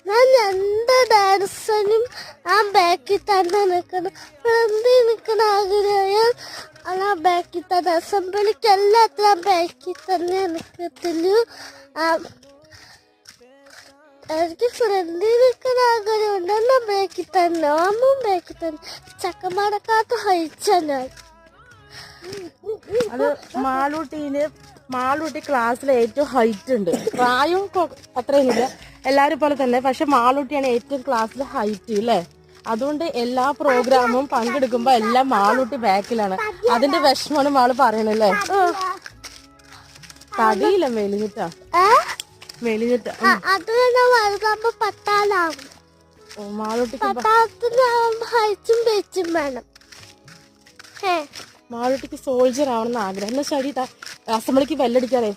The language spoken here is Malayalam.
ഞാൻ രണ്ട് ഡാൻസിനും ആ ബാക്കിൽ തന്നെ നിൽക്കണം. ഫ്രണ്ടിൽ നിൽക്കണ ആഗ്രഹം ആ ബാക്കിൽ തന്നെ. അസംബ്ലിക്ക് എല്ലാത്തിനും ബാക്കിൽ തന്നെ നിൽക്കത്തില്ലു. എനിക്ക് ഫ്രണ്ടിൽ നിൽക്കണ ആഗ്രഹം ഉണ്ടെന്നാ ബാക്കിൽ തന്നെ. അമ്മും ബാക്കിൽ തന്നെ. ചക്കമടക്കാത്ത ഹൈച്ചാണ്. അത് മാളൂട്ടി ക്ലാസ്സിലെ ഏറ്റവും ഹൈറ്റ് ഉണ്ട്. പ്രായവും അത്രയൊന്നുമില്ല, എല്ലാവരും പോലെ തന്നെ. പക്ഷെ മാളൂട്ടിയാണ് ഏറ്റവും ക്ലാസ്സിലെ ഹൈറ്റ് അല്ലേ. അതുകൊണ്ട് എല്ലാ പ്രോഗ്രാമും പങ്കെടുക്കുമ്പോ എല്ലാം മാളൂട്ടി ബാക്കിലാണ്. അതിന്റെ വിഷമാണ് മാള് പറയണല്ലേ. തടിയില്ല മെലിഞ്ഞിട്ടാ. അത് പട്ടാലാവും. മാളൂട്ടിക്ക് സോൾജർ ആവണമെന്ന് ആഗ്രഹം. എന്നാ ശരി, അസംബ്ലിക്ക് ബെല്ലടിക്കാതെ.